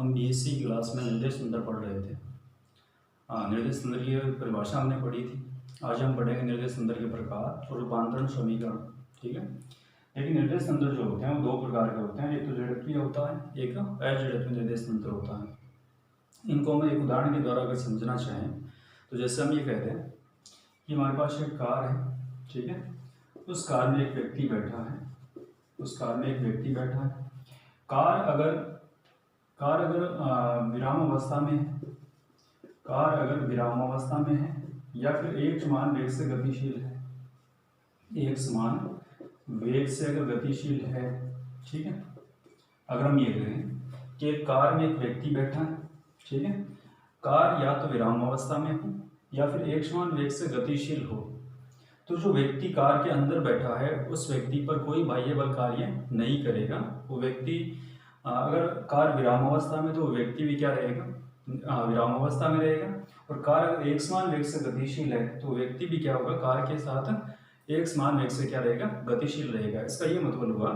हम BSc class में निर्देश तंत्र पढ़ रहे थे। निर्देश तंत्र की परिभाषा हमने पढ़ी थी। आज हम पढ़ेंगे निर्देश तंत्र के प्रकार और रूपांतरण समीकरण। ठीक है। लेकिन निर्देश तंत्र जो होते हैं वो दो प्रकार के होते हैं, एक तो जड़त्वीय होता है, एक अजड़त्वीय निर्देश तंत्र होता है। इनको हम एक उदाहरण के द्वारा अगर समझना चाहें तो जैसे हम ये कहते हैं कि हमारे पास एक कार है, ठीक है। उस कार में एक व्यक्ति बैठा है, उस कार में एक व्यक्ति बैठा है। कार अगर विराम अवस्था में है, कार अगर विराम अवस्था में है या फिर एक समान वेग से गतिशील है, एक समान वेग से अगर गतिशील है, ठीक है। अगर हम ये कहें कि कार में एक व्यक्ति बैठा है, ठीक है, कार या तो विराम अवस्था में हो या फिर एक समान वेग से गतिशील हो, तो जो व्यक्ति कार के अंदर बैठा है उस व्यक्ति पर कोई बाह्य बल कार्य नहीं करेगा। वो व्यक्ति अगर कार विराम अवस्था में तो वो व्यक्ति भी क्या रहेगा, विराम अवस्था में रहेगा। और कार अगर एक समान वेग से गतिशील है तो व्यक्ति भी क्या होगा, कार के साथ एक समान वेग से क्या रहेगा, गतिशील रहेगा। इसका ये मतलब हुआ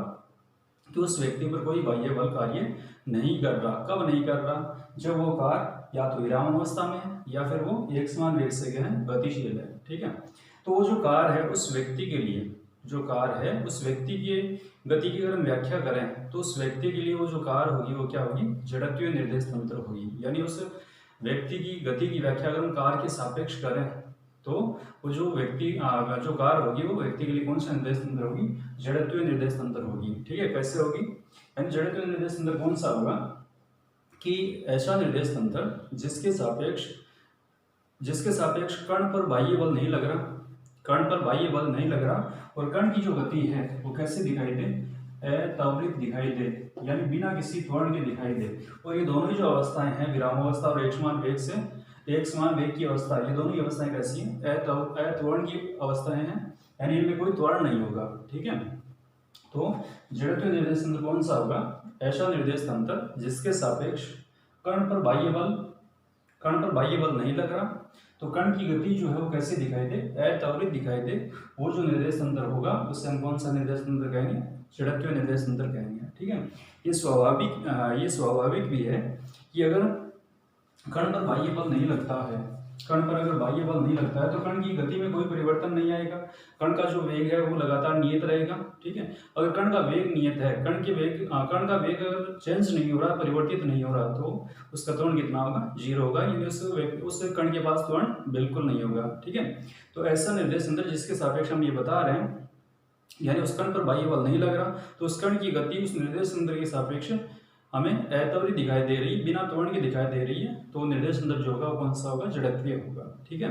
कि उस व्यक्ति पर कोई बाह्य बल कार्य नहीं कर रहा। कब नहीं कर रहा? जब वो कार या तो विराम अवस्था में है या फिर वो एक समान वेग से क्या है, गतिशील है। ठीक है। तो वो जो कार है उस व्यक्ति के लिए, जो कार है उस व्यक्ति की गति की अगर हम व्याख्या करें तो उस व्यक्ति के लिए वो जो कार होगी वो क्या होगी, जड़त्वीय निर्देश तंत्र होगी। यानी उस व्यक्ति की गति की व्याख्या अगर हम कार के सापेक्ष करें तो वो जो व्यक्ति जो कार होगी वो व्यक्ति के लिए कौन सा निर्देश तंत्र होगी, जड़त्वीय निर्देश तंत्र होगी। ठीक है। कैसे होगी? यानी जड़त्वीय निर्देश तंत्र कौन सा होगा कि ऐसा निर्देश तंत्र जिसके सापेक्ष कण पर बाह्य बल नहीं लग रहा, कण पर बाह्य बल नहीं लग रहा और कण की जो गति है वो कैसे दिखाई दे, अत्वरित दिखाई दे, यानी बिना किसी त्वरण के दिखाई दे। और ये दोनों ही जो अवस्थाएं हैं, विराम अवस्था और एक समान वेग की अवस्था, ये दोनों ही अवस्थाएं कैसी हैं, अत्वरण की अवस्थाएं हैं, यानी इनमें कोई त्वरण नहीं होगा। ठीक है। तो जड़त्वीय निर्देश तंत्र कौन सा होगा? ऐसा निर्देश तंत्र जिसके सापेक्ष कण पर बाह्य बल नहीं लग रहा, तो कण की गति जो है वो कैसे दिखाई दे, अत्वरित दिखाई दे। वो जो निर्देश तंत्र होगा उससे हम कौन सा निर्देश तंत्र कहेंगे, जड़त्वीय निर्देश तंत्र कहेंगे। ठीक है। ये स्वाभाविक भी है कि अगर कण पर बाह्य बल नहीं लगता है, कण पर अगर बाह्य बल नहीं लगता है तो कण की गति में कोई परिवर्तन नहीं आएगा। कण का जो वेग है वो लगातार नियत रहेगा। ठीक है। अगर कण का वेग नियत है, कण का वेग अगर चेंज नहीं हो रहा, परिवर्तित नहीं हो रहा, तो उसका त्वरण कितना होगा, 0 होगा। यानी उस कण के पास त्वरण बिल्कुल नहीं होगा। ठीक है। तो ऐसा निर्देश तंत्र जिसके सापेक्ष हम ये बता रहे हैं, यानी उस कण पर बाह्य बल नहीं लग रहा तो उस कण की गति उस निर्देश तंत्र के सापेक्ष हमें अत्वरित दिखाई दे रही, बिना त्वरण के दिखाई दे रही है, तो निर्देश तंत्र जो होगा वो कौन सा होगा, जड़त्वीय होगा। ठीक है।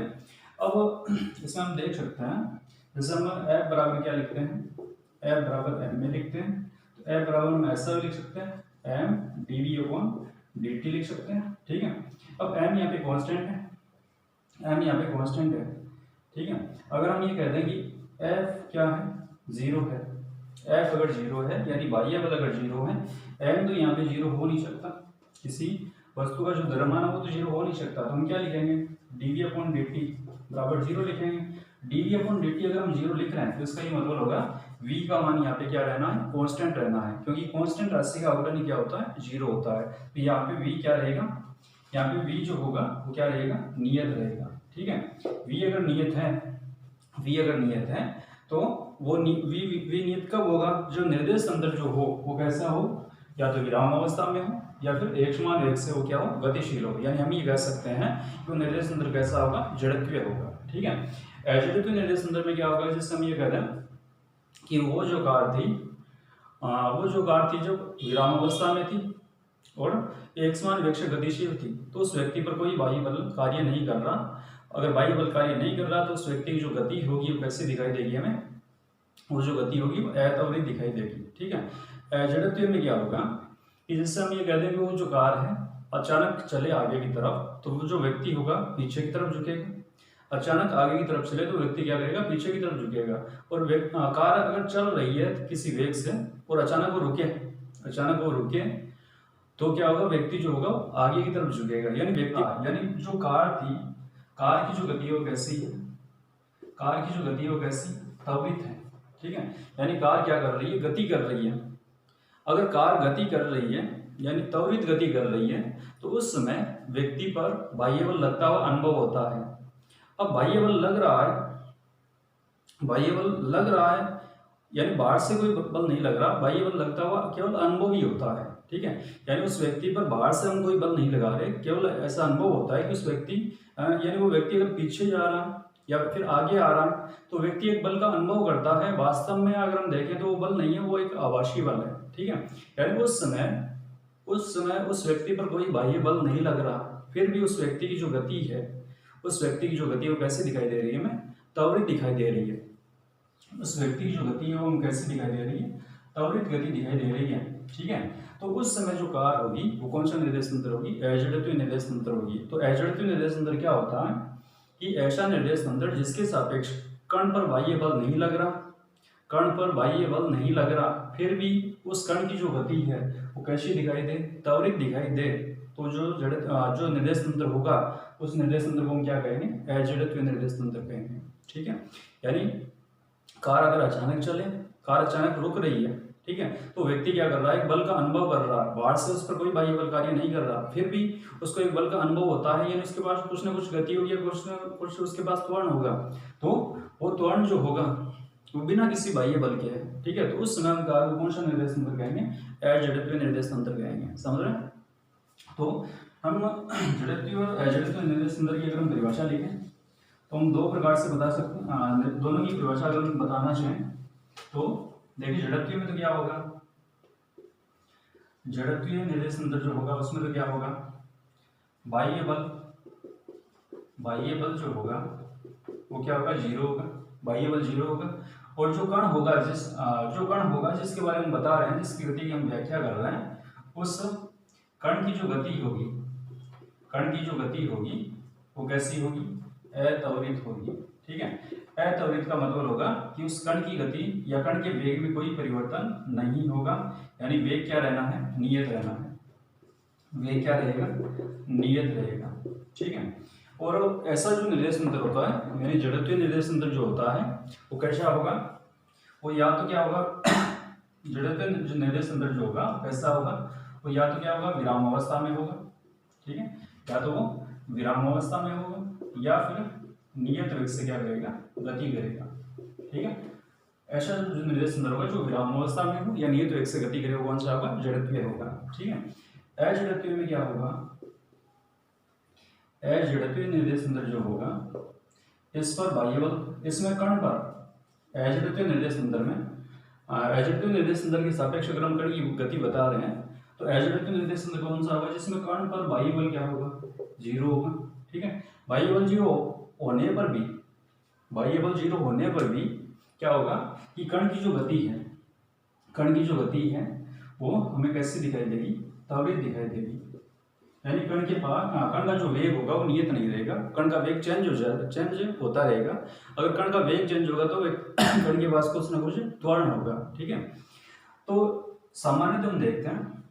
अब इसमें हम देख सकते हैं, जैसे हम F बराबर क्या लिखते हैं, F बराबर m में लिखते हैं, तो F बराबर हम ऐसा भी लिख सकते हैं, m dv/dt लिख सकते हैं। ठीक है। अब m यहाँ पे कांस्टेंट है, m यहाँ पे कांस्टेंट है। ठीक है। अगर हम ये कहते हैं कि F क्या है, 0 है, F अगर 0 है यानी बाह्य बल अगर 0 है, m तो यहाँ पे 0 हो नहीं सकता, किसी वस्तु का जो द्रव्यमान है वो तो 0 हो नहीं सकता, तो हम क्या लिखेंगे, dv/dt बराबर 0 लिखेंगे। dv/dt अगर हम 0 लिख रहे हैं तो इसका ये मतलब होगा v का मान यहाँ पे क्या रहना है, कांस्टेंट रहना है, क्योंकि कांस्टेंट राशि का अवकलन क्या होता है, 0 होता है। तो यहाँ पे v क्या रहेगा, यहाँ पे v जो होगा वो क्या रहेगा, नियत रहेगा। ठीक है। v अगर नियत है तो वो v नियत कब होगा, जो निर्देश तंत्र जो हो वो कैसा हो, या तो विराम अवस्था में हो या फिर एक समान वेग से वो क्या हो, गतिशील हो। यानी हम ये कह सकते हैं कि वो निर्देश तंत्र कैसा होगा, जड़त्वीय होगा। ठीक है। अजड़त्वीय निर्देश तंत्र में क्या होगा, जिससे हम ये कहते हैं कि वो जो कार थी जो विराम अवस्था में थी और एक समान वेग से गतिशील थी, तो उस व्यक्ति पर कोई बाह्य बल कार्य नहीं कर रहा। अगर बाह्य बल कार्य नहीं कर रहा तो उस व्यक्ति की जो गति होगी वो कैसे दिखाई देगी, हमें वो जो गति होगी वो अत्वरित दिखाई देगी। ठीक है। जड़त्वीय में क्या होगा कि जैसे हम ये कहते हैं कि वो जो कार है अचानक चले आगे की तरफ, तो वो जो व्यक्ति होगा पीछे की तरफ झुकेगा। अचानक आगे की तरफ चले तो व्यक्ति क्या करेगा, पीछे की तरफ झुकेगा। और कार अगर चल रही है किसी वेग से और अचानक वो रुके तो क्या होगा, व्यक्ति जो होगा आगे की तरफ झुकेगा। यानी जो कार थी, कार की जो गति है वो कैसी है, कार की जो गति है वो कैसी, त्वरित है। ठीक है। यानी कार क्या कर रही है, गति कर रही है। अगर कार गति कर रही है यानी त्वरित गति कर रही है, तो उस समय व्यक्ति पर बाह्य बल लगता हुआ अनुभव होता है। अब बाह्य बल लग रहा है, बाह्य बल लग रहा है यानी बाहर से कोई बल नहीं लग रहा, बाह्य बल लगता हुआ केवल अनुभव ही होता है, ठीक है। यानी उस व्यक्ति पर बाहर से हम कोई बल नहीं लगा रहे, केवल ऐसा अनुभव होता है कि उस व्यक्ति यानी वो व्यक्ति अगर पीछे जा रहा है या फिर आगे आ रहा है तो व्यक्ति एक बल का अनुभव करता है। वास्तव में अगर हम देखें तो वो बल नहीं है, वो एक आभासी बल है, ठीक है। यानी उस समय उस व्यक्ति पर कोई बाह्य बल नहीं लग रहा, फिर भी उस व्यक्ति की जो गति है, उस व्यक्ति की जो गति है वो कैसे दिखाई दे रही है हमें? त्वरित दिखाई दे रही है। उस व्यक्ति की जो गति है वो हमें कैसे दिखाई दे रही है? त्वरित गति दिखाई दे रही है, ठीक है। तो उस समय जो कार होगी वो कौन सा निर्देश तंत्र होगी? अजड़त्वीय निर्देश तंत्र होगी। तो अजड़त्वीय निर्देश तंत्र क्या होता है कि ऐसा निर्देश तंत्र जिसके सापेक्ष कण पर बाह्य बल नहीं लग रहा, कण पर बाह्य बल नहीं लग रहा, फिर भी उस कण की जो गति है वो कैसी दिखाई दे? त्वरित दिखाई दे। तो जो निर्देश तंत्र होगा उस निर्देश तंत्र को हम क्या कहेंगे? अजड़त्वीय निर्देश तंत्र कहेंगे, ठीक है। यानी कार अगर अचानक चले, कार अचानक रुक रही है, ठीक है, तो व्यक्ति क्या कर रहा है? एक बल का अनुभव कर रहा है, बाहर से उस पर कोई बाह्य बल कार्य नहीं कर रहा, फिर भी उसको एक बल का अनुभव होता है, यानी उसके पास कुछ ना कुछ गति होगी, कुछ ना कुछ उसके पास त्वरण होगा। तो वो त्वरण जो होगा वो बिना किसी बाह्य बल के है, ठीक है। तो उस समय हम कार को कौन सा निर्देश तंत्र कहेंगे? अजड़त्वीय निर्देश तंत्र कहेंगे, समझ रहे हैं? तो हम जड़त्वीय और अजड़त्वीय निर्देश तंत्र की अगर हम परिभाषा लिखें तो हम दो प्रकार से बता सकते हैं, दोनों की परिभाषा अगर हम बताना चाहें तो देखिए, जड़त्वीय में तो क्या होगा? जड़त्वीय निर्देश तंत्र जो होगा उसमें तो क्या होगा? बाह्य बल जो होगा वो क्या होगा? जीरो होगा, बाह्य बल जीरो होगा। और जो कण होगा जिसके बारे में बता रहे हैं, जिसकी गति की हम व्याख्या कर रहे हैं, उस कण की जो गति होगी वो कैसी होगी? अत्वरित होगी, ठीक है। अत्वरित का मतलब होगा कि उस कण की गति या कण के वेग में कोई परिवर्तन नहीं होगा, यानी वेग क्या रहना है? नियत रहना है। वेग क्या रहेगा? नियत रहेगा, ठीक है। और ऐसा जो निर्देश तंत्र होता है, यानी जड़त्वीय निर्देश तंत्र जो होता है वो कैसा होगा? वो या तो क्या होगा? जड़त्वीय निर्देश तंत्र जो होगा कैसा होगा? वो या तो क्या होगा? विराम अवस्था में होगा, ठीक है, या तो वो विराम अवस्था में होगा या फिर नियत वेग से क्या करेगा? गति करेगा, ठीक है। ऐसा जो निर्देश तंत्र होगा जो विराम अवस्था में हो या नियत वेग से गति करेगा, कौन सा होगा? जड़त्वीय होगा, ठीक है। अजड़त्वीय में क्या होगा? अजड़त्वीय निर्देश तंत्र जो होगा इस पर बाह्य बल, इसमें कण पर अजड़त्वीय निर्देश तंत्र में अजड़त्वीय निर्देश तंत्र के सापेक्ष अगर हम कण की गति बता रहे हैं तो अजड़त्वीय निर्देश तंत्र कौन सा होगा? जिसमें कण पर बाह्य बल क्या होगा? जीरो होगा, ठीक है। बाह्य बल जीरो होने पर भी क्या होगा कि कण की जो गति है वो हमें कैसे दिखाई देगी? त्वरित दिखाई देगी। यानी कण का जो वेग होगा वो नियत नहीं रहेगा, कण का वेग चेंज होता रहेगा। अगर कण का वेग चेंज होगा तो कण के पास कुछ ना कुछ त्वरण होगा, ठीक है। तो सामान्यतः हम देखते हैं,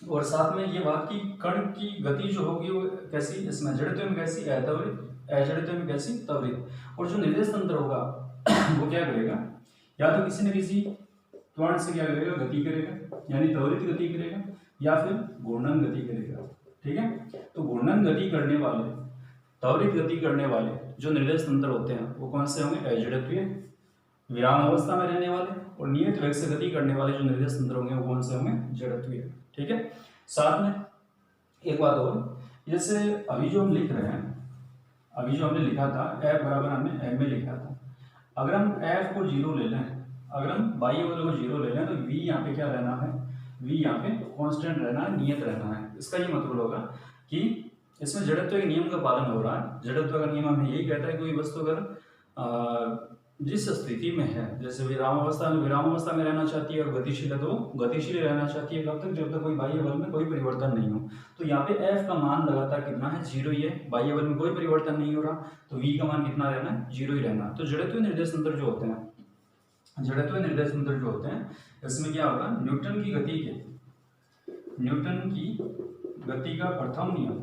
और साथ में ये बात की कण की गति जो होगी वो कैसी? इसमें जड़त्वीय में कैसी? अत्वरित, अजड़त्वीय में कैसी? त्वरित। और जो निर्देश तंत्र होगा वो क्या करेगा? या तो किसी न किसी त्वरण से क्या करेगा? गति करेगा, यानी त्वरित गति करेगा, या फिर घूर्णन गति करेगा, ठीक है। तो घूर्णन गति करने वाले, त्वरित गति करने वाले जो निर्देश तंत्र होते हैं वो कौन से होंगे? अजड़त्वीय, विराम अवस्था में रहने वाले, और नियत वेग से गति करने वाले जो निर्देश तंत्र होंगे वो कौन से होंगे? जड़त्वीय, ठीक है। साथ में एक बात और, जैसे अभी जो हम लिख रहे हैं, अभी जो हमने लिखा था F बराबर हमने M में लिखा था, अगर हम F को जीरो ले लें, अगर हम बाह्य बल को जीरो ले लें तो V यहाँ पे क्या रहना है? V यहाँ पे कांस्टेंट रहना है, नियत रहना है। इसका ये मतलब होगा कि इसमें जड़त्व के नियम का पालन हो रहा है। जड़त्व का नियम हमें यही कहता है कि कोई वस्तु अगर जिस स्थिति में है, जैसे विराम अवस्था में रहना चाहती है और गतिशील है तो गतिशील रहना चाहती है, कब तक? जब तक कोई बाह्य बल में कोई परिवर्तन नहीं हो। तो यहाँ पे F का मान लगातार कितना है? जीरो ही है, बाह्य बल में कोई परिवर्तन नहीं हो रहा, तो V का मान कितना रहना है? जीरो ही रहना। तो जड़त्वीय निर्देश तंत्र जो होते हैं इसमें क्या होगा? न्यूटन की गति का प्रथम नियम,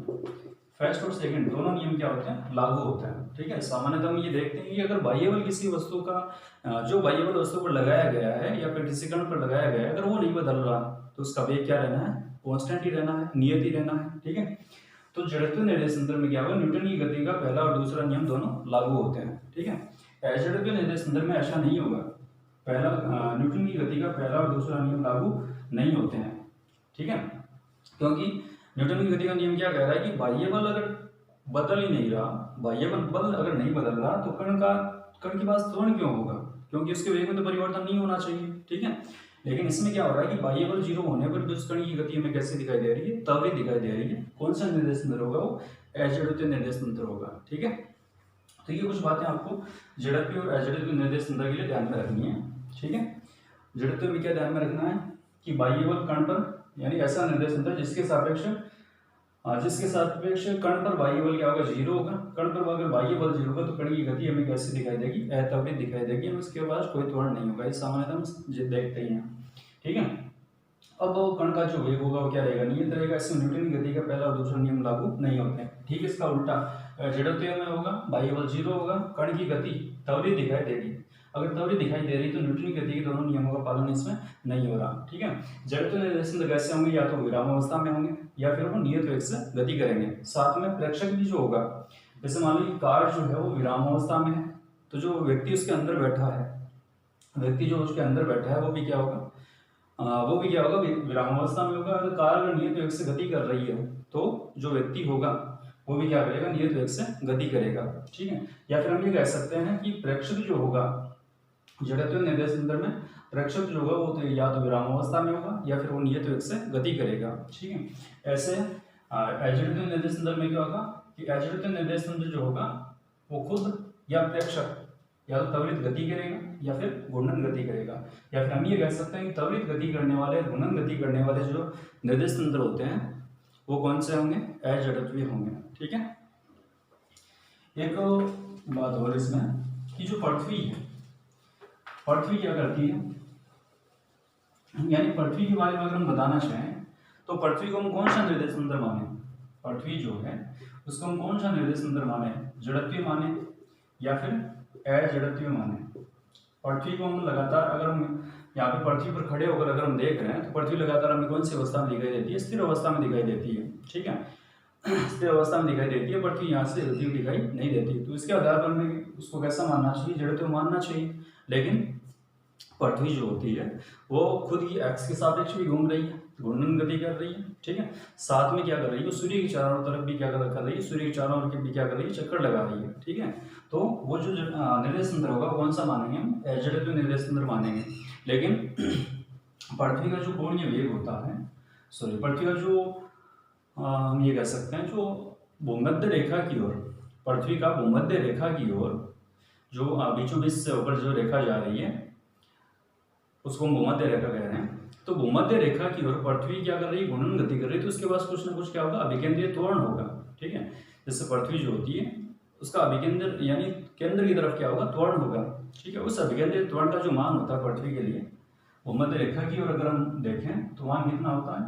फर्स्ट और सेकंड दोनों नियम क्या होते हैं? लागू होते हैं, ठीक है। सामान्यतः हम ये देखते हैं कि अगर बाह्य बल किसी वस्तु का जो बाह्य बल वस्तु पर लगाया गया है या फिर किसी कण पर लगाया गया है, अगर वो नहीं बदल रहा तो उसका वेग क्या रहना है? कांस्टेंट ही रहना है, नियत ही रहना है, ठीक है। तो जड़त्वीय निर्देश तंत्र में क्या होगा, न्यूटन की गति का पहला और दूसरा नियम दोनों लागू होते हैं, ठीक है। अजड़त्वीय निर्देश तंत्र में ऐसा नहीं होगा, पहला न्यूटन की गति का पहला और दूसरा नियम लागू नहीं होते हैं, ठीक है। क्योंकि न्यूटन की गति का नियम क्या कह रहा है कि बाह्य बल अगर बदल ही नहीं रहा, बाह्य बल अगर नहीं बदल रहा तो कण के पास त्वरण क्यों होगा, क्योंकि उसके वेग में तो परिवर्तन नहीं होना चाहिए, ठीक है। लेकिन इसमें क्या हो रहा है कि बाह्य बल 0 होने पर भी उस कण की गति हमें कैसे दिखाई दे रही है, त्वरित दिखाई दे रही है। कौन सा निर्देश तंत्र होगा, वो अजड़त्वीय निर्देश तंत्र होगा, ठीक है। तो ये कुछ बातें आपको जड़त्वीय और अजड़त्वीय निर्देश तंत्र के लिए ध्यान में रखनी है, ठीक है। जड़त्वीय में क्या ध्यान में रखना है कि बाह्य बल कण पर, यानी ऐसा निर्देश तंत्र जिसके सापेक्ष कण पर बाह्य बल क्या होगा, 0 होगा। कण पर अगर बाह्य बल 0 होगा तो कण की गति हमें कैसे दिखाई देगी, अत्वरित दिखाई देगी, उसके पास कोई त्वरण नहीं होगा। ये सामान्यतः हम देखते ही हैं, ठीक है। अब कण का जो वेग होगा वो क्या रहेगा, नियत रहेगा। इसमें न्यूटन की गति का पहला और दूसरा नियम लागू नहीं होते हैं, ठीक है। इसका उल्टा जड़त्वीय में होगा, बाह्य बल 0 होगा, कण की गति त्वरित दिखाई देगी। अगर त्वरित दिखाई दे रही तो न्यूटन की गति के दोनों नियमों का पालन इसमें नहीं हो रहा, ठीक है। जड़त्वीय निर्देश तंत्र कैसे होंगे, या तो विराम अवस्था में होंगे या फिर वो नियत वेग से गति करेंगे। साथ में प्रेक्षक भी जो होगा, जैसे मान लो कि कार जो है वो विराम अवस्था में है, तो जो व्यक्ति उसके अंदर बैठा है, वो भी क्या होगा, विराम अवस्था में होगा। अगर कार अगर नियत वेग से गति कर रही है तो जो व्यक्ति होगा वो भी क्या करेगा, नियत वेग से गति करेगा, ठीक है। या फिर हम ये कह सकते हैं कि प्रेक्षक जो होगा, जड़त्वीय निर्देश तंत्र में प्रेक्षक जो होगा वो तो या तो विराम अवस्था में होगा या फिर वो नियत वेग से गति करेगा, ठीक है। ऐसे अजड़त्वीय निर्देश तंत्र में क्या होगा कि अजड़त्वीय निर्देश तंत्र जो होगा वो खुद या प्रेक्षक या तो त्वरित गति करेगा या फिर घूर्णन गति करेगा। या फिर हम ये कह सकते हैं कि त्वरित गति करने वाले, घूर्णन गति करने वाले जो निर्देश तंत्र होते हैं वो कौन से होंगे, अजड़त्वीय होंगे, ठीक है। एक बात और इसमें कि जो पृथ्वी है, पृथ्वी क्या करती है, यानी पृथ्वी के बारे में अगर हम बताना चाहें तो पृथ्वी को हम कौन सा निर्देश तंत्र माने, पृथ्वी जो है उसको हम कौन सा निर्देश तंत्र माने, जड़त्वीय माने या फिर अजड़त्वीय माने। पृथ्वी को हम लगातार, अगर हम यहाँ पे पृथ्वी पर खड़े होकर अगर हम देख रहे हैं तो पृथ्वी लगातार हमें कौन सी अवस्था में दिखाई देती है, स्थिर अवस्था में दिखाई देती है, ठीक है। स्थिर अवस्था में दिखाई देती है, पृथ्वी यहाँ से हिलती हुई दिखाई नहीं देती। तो इसके आधार पर हमें उसको कैसा मानना चाहिए, जड़त्वीय मानना चाहिए। लेकिन पृथ्वी जो होती है वो खुद की एक्स के सापेक्ष भी घूम रही है, घूर्णन गति कर रही है, ठीक है। साथ में क्या कर रही है, सूर्य के चारों तरफ भी क्या कर रही है, सूर्य के चारों ओर भी क्या कर रही है, चक्कर लगा रही है, ठीक है। तो वो जो निर्देश तंत्र होगा कौन सा मानेंगे हम, अजड़त्वीय निर्देश तंत्र मानेंगे। लेकिन पृथ्वी का जो कोणीय वेग होता है, पृथ्वी का जो हम ये कह सकते हैं जो भूमध्य रेखा की ओर, पृथ्वी का भूमध्य रेखा की ओर जो बीचों बीच से होकर जो रेखा जा रही है उसको हम भूमध्य रेखा कह रहे हैं। तो भूमध्य रेखा की ओर पृथ्वी क्या कर रही है, घूर्णन गति कर रही है, तो उसके पास कुछ ना कुछ क्या होगा, अभिकेंद्रीय त्वरण होगा, ठीक है। जैसे पृथ्वी जो होती है उसका अभिकेंद्र यानी केंद्र की तरफ क्या होगा, त्वरण होगा, ठीक है। उस अभिकेंद्रीय त्वरण का जो मान होता है पृथ्वी के लिए भूमध्य रेखा की ओर अगर हम देखें तो मान कितना होता है,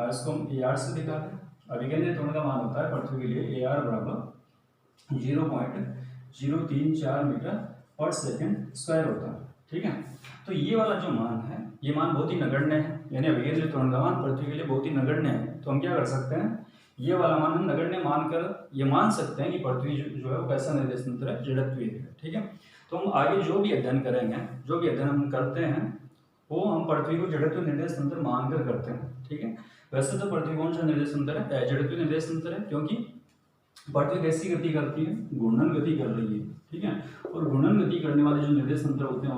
इसको हम AR से दिखाते हैं। अभिकेंद्रीय त्वरण का मान होता है पृथ्वी के लिए AR बराबर 0.034 मीटर पर सेकेंड स्क्वायर होता है, ठीक है। तो ये वाला जो मान है ये मान बहुत ही नगण्य है, यानी अभिकेंद्रीय त्वरण का मान पृथ्वी के लिए बहुत ही नगण्य है। तो हम क्या कर सकते हैं, ये वाला मान हम नगण्य मानकर ये मान सकते हैं कि पृथ्वी जो है वो कैसा निर्देश तंत्र है, जड़त्वीय है, ठीक है। तो हम आगे जो भी अध्ययन करेंगे, जो भी अध्ययन हम करते हैं वो हम पृथ्वी को जड़त्वीय निर्देश तंत्र मानकर करते हैं, ठीक है। वैसे तो पृथ्वी कौन सा निर्देश तंत्र है, जड़त्वीय निर्देश तंत्र है, क्योंकि पृथ्वी कैसी गति करती है, घूर्णन गति कर रही है, ठीक है। और घूर्णन गति करने वाले जो निर्देश तंत्र होते हैं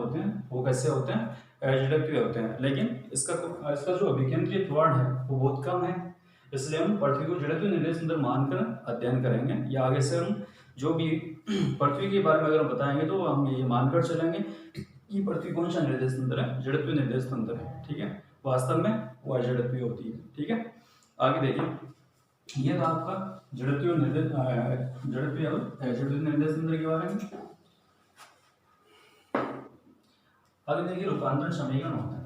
वो कैसे होते हैं, अजड़त्वीय होते हैं। लेकिन इसका जो अभिकेंद्रीय त्वरण है वो बहुत कम है, इसलिए हम पृथ्वी को जड़त्वीय निर्देश तंत्र मानकर अध्ययन करेंगे। या आगे से हम जो भी पृथ्वी के बारे में अगर बताएंगे तो हम ये मानकर चलेंगे कि पृथ्वी कौन सा निर्देश तंत्र है, जड़त्वीय निर्देश तंत्र है, ठीक है। वास्तव में वो अजड़त्वीय होती है, ठीक है। आगे देखिए, ये था आपका जड़त्वीय निर्देश तंत्र के बारे में। आगे देखिए रूपांतरण समीकरण होता है,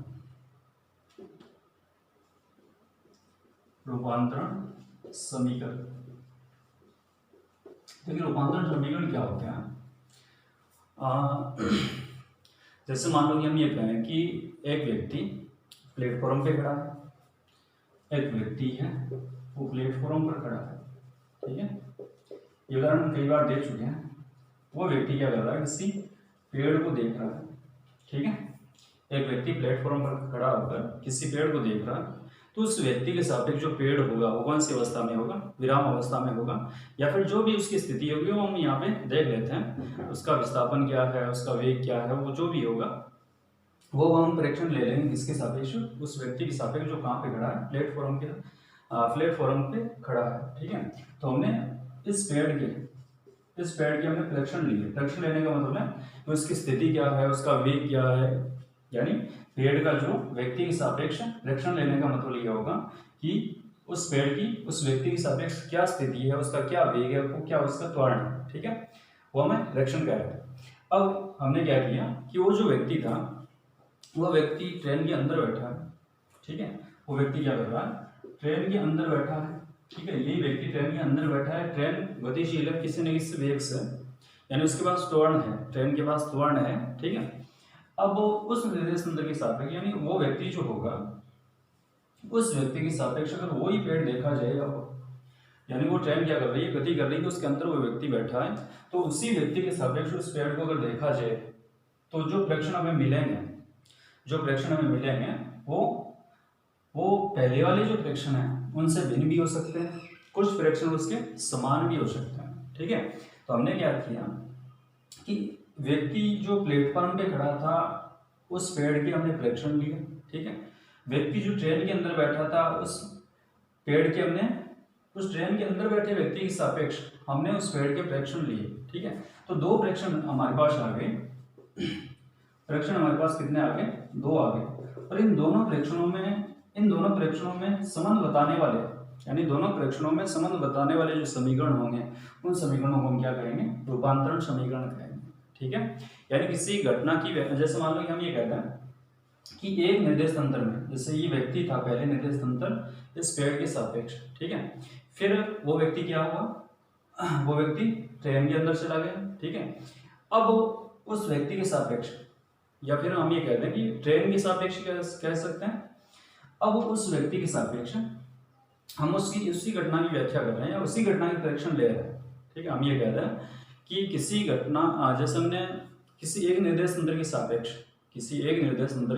रूपांतरण समीकरण। देखिए रूपांतरण समीकरण क्या होते हैं, जैसे मान लो कि हम ये कहें कि एक व्यक्ति प्लेटफॉर्म पे खड़ा है एक व्यक्ति है, वो प्लेटफॉर्म पर खड़ा है, ठीक है, ये उदाहरण हम कई बार देख चुके हैं। वो व्यक्ति क्या कर रहा है, किसी पेड़ को देख रहा है, ठीक है, एक व्यक्ति प्लेटफॉर्म पर खड़ा होकर किसी पेड़ को देख रहा है, तो उस व्यक्ति के सापेक्ष जो पेड़ होगा वो कौन सी अवस्था में होगा, विराम अवस्था में होगा, या फिर जो भी उसकी स्थिति होगी वो हम यहाँ पे देख लेते हैं, उसका विस्थापन क्या है, उसका वेग क्या है, वो जो भी होगा वो हम प्रेक्षण ले लेंगे किसके सापेक्ष, उस व्यक्ति के सापेक्ष जो कहाँ पे खड़ा है, प्लेटफॉर्म पे खड़ा है, ठीक है। तो हमने इस पेड़ के हमने प्रेक्षण लिए। प्रेक्षण लेने का मतलब है कि उसकी स्थिति क्या है, उसका वेग क्या है, यानी पेड़ का जो व्यक्ति के सापेक्ष प्रेक्षण लेने का मतलब ये होगा कि उस पेड़ की उस व्यक्ति के सापेक्ष क्या स्थिति है, उसका क्या वेग है, वो क्या उसका त्वरण है, ठीक है, वो हमें प्रेक्षण कह रहे हैं। अब हमने क्या किया कि वो जो व्यक्ति था, वो व्यक्ति ट्रेन के अंदर बैठा है, ठीक है, वो व्यक्ति क्या कर रहा है, ट्रेन के अंदर बैठा है, ठीक है, यही व्यक्ति ट्रेन के अंदर बैठा है, ट्रेन गतिशील है किसी न किसी वेग से, यानी उसके पास त्वरण है, ट्रेन के पास त्वरण है, ठीक है। अब उस निर्देश तंत्र के सापेक्ष, यानी वो व्यक्ति जो होगा उस व्यक्ति के सापेक्ष अगर वो ही पेड़ देखा जाए, अब यानी वो ट्रेन क्या कर रही है, गति कर रही है, उसके अंदर वो व्यक्ति बैठा है, तो उसी व्यक्ति के सापेक्ष उस पेड़ को अगर देखा जाए तो जो प्रेक्षण हमें मिलेंगे, वो पहले वाले जो प्रेक्षण है उनसे भिन्न भी हो सकते हैं, कुछ प्रेक्षण उसके समान भी हो सकते हैं, ठीक है। तो हमने क्या किया कि व्यक्ति जो प्लेटफॉर्म पे खड़ा था उस पेड़ के हमने प्रेक्षण लिए, ठीक है, व्यक्ति जो ट्रेन के अंदर बैठा था उस पेड़ के हमने उस ट्रेन के अंदर बैठे व्यक्ति के सापेक्ष हमने उस पेड़ के प्रेक्षण लिए, ठीक है। तो दो प्रेक्षण हमारे पास आ गए, प्रेक्षण हमारे पास कितने आ गए, दो आ गए, और इन दोनों प्रेक्षणों में संबंध बताने वाले, यानी दोनों प्रेक्षणों में संबंध बताने वाले जो समीकरण होंगे उन समीकरणों को हम क्या कहेंगे, रूपांतरण समीकरण कहेंगे, ठीक है। यानी किसी घटना की, जैसे मान लो कि हम ये कहते हैं कि एक निर्देश तंत्र में, जैसे ये व्यक्ति था पहले निर्देश तंत्र इस पेड़ के सापेक्ष, ठीक है, फिर वो व्यक्ति क्या हुआ, वो व्यक्ति ट्रेन के अंदर चला गया, ठीक है। अब उस व्यक्ति के सापेक्ष, या फिर हम ये कहते हैं कि ट्रेन के सापेक्ष कह सकते हैं, अब उस व्यक्ति के सापेक्ष हम उसी घटना की व्याख्या कर रहे हैं या उसी घटना की प्रेक्षण ले रहे हैं, ठीक है। हम ये कह रहे हैं कि किसी घटना, जैसे हमने किसी एक निर्देश तंत्र के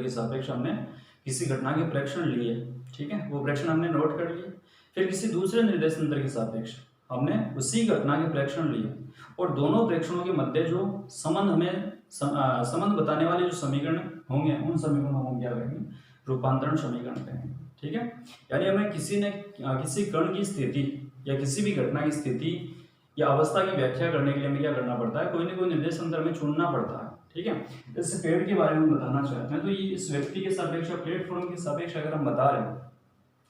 सापेक्ष हमने किसी घटना के प्रेक्षण लिए, ठीक है, वो प्रेक्षण हमने नोट कर लिए, फिर किसी दूसरे निर्देश तंत्र के सापेक्ष हमने उसी घटना के प्रेक्षण लिए, और दोनों प्रेक्षणों के मध्य जो संबंध बताने वाले जो समीकरण होंगे उन समीकरणों को हम क्या कहेंगे, रूपांतरण समीकरण कहेंगे, ठीक है। यानी हमें किसी कण की स्थिति या किसी भी घटना की स्थिति या अवस्था की व्याख्या करने के लिए हमें क्या करना पड़ता है, कोई ना कोई निर्देश तंत्र में चुनना पड़ता है, ठीक है। जैसे पेड़ के बारे में बताना चाहते हैं तो ये इस व्यक्ति के सापेक्ष, प्लेटफॉर्म के सापेक्ष अगर हम बता रहे हैं,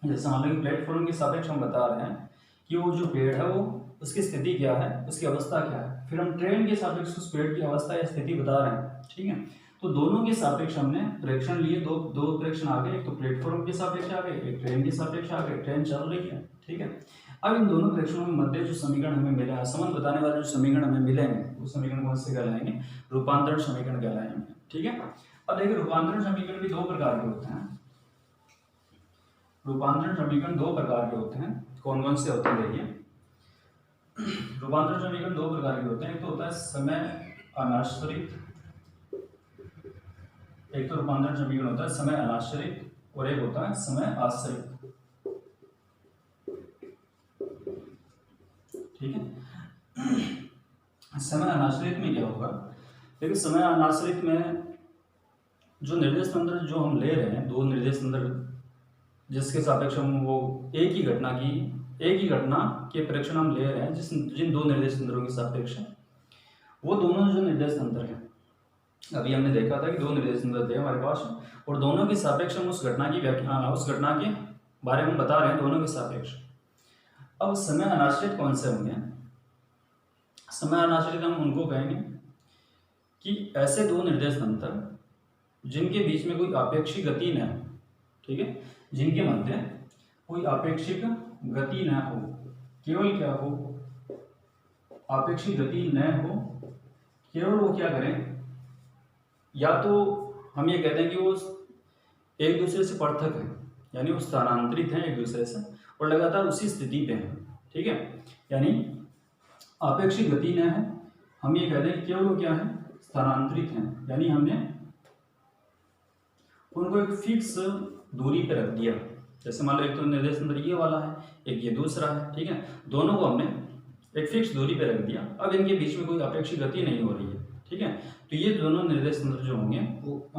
जैसे मान लो कि प्लेटफॉर्म के सापेक्ष हम बता रहे हैं कि वो जो पेड़ है वो उसकी स्थिति क्या है, उसकी अवस्था क्या है, फिर हम ट्रेन के सापेक्ष उस पेड़ की अवस्था या स्थिति बता रहे हैं, ठीक है। तो दोनों के सापेक्ष हमने प्रेक्षण लिए, दो प्रेक्षण आ गए, एक तो प्लेटफॉर्म के सापेक्ष आ गए, एक ट्रेन के सापेक्ष आ गए, ट्रेन चल रही है, ठीक है। अब इन दोनों प्रेक्षणों के मध्य जो समीकरण हमें मिला, संबंध बताने वाले जो समीकरण हमें मिलेंगे वो समीकरण कौन से कहलाएंगे, रूपांतरण समीकरण कहलाएंगे, ठीक है। अब देखिए रूपांतरण समीकरण भी दो प्रकार के होते हैं, रूपांतरण समीकरण दो प्रकार के होते हैं, कौन कौन से होते हैं देखिए। रूपांतरण समीकरण दो प्रकार के होते हैं, एक तो होता है समय अनाश्रित, एक तो रूपांतरण समीकरण होता है समय अनाश्रित और एक होता है समय आश्रित, ठीक है। समय अनाश्रित में क्या होगा, देखिए समय अनाश्रित में जो निर्देश तंत्र जो हम ले रहे हैं, दो निर्देश तंत्र जिसके सापेक्ष हम वो एक ही घटना के प्रेक्षण हम ले रहे हैं, जिन दो निर्देश तंत्रों के सापेक्ष वो दोनों जो निर्देश तंत्र हैं, अभी हमने देखा था कि दो निर्देश तंत्र थे हमारे पास, और दोनों के सापेक्ष हम उस घटना के बारे में बता रहे हैं, दोनों के सापेक्ष। अब समय अनाश्रित कौन से होंगे, समय अनाश्रित हम उनको कहेंगे कि ऐसे दो निर्देश तंत्र जिनके बीच में कोई आपेक्षिक गति न हो, ठीक है, जिनके मध्य कोई आपेक्षिक गति न हो, केवल क्या हो, आपेक्षिक गति न हो, केवल वो क्या करें, या तो हम ये कहते हैं कि वो एक दूसरे से पृथक है, यानी वो स्थानांतरित हैं एक दूसरे से और लगातार उसी स्थिति पे हैं, ठीक है। यानी आपेक्षिक गति न है, हम ये कह दें केवल वो क्या है, स्थानांतरित हैं, यानी हमने उनको एक फिक्स दूरी पे रख दिया। जैसे मान लो एक तो निर्देश तंत्र ये वाला है, एक ये दूसरा है, ठीक है, दोनों को हमने एक फिक्स दूरी पे रख दिया। अब इनके बीच में कोई अपेक्षित गति नहीं हो रही है, ठीक है। तो ये दोनों निर्देश तंत्र जो होंगे वो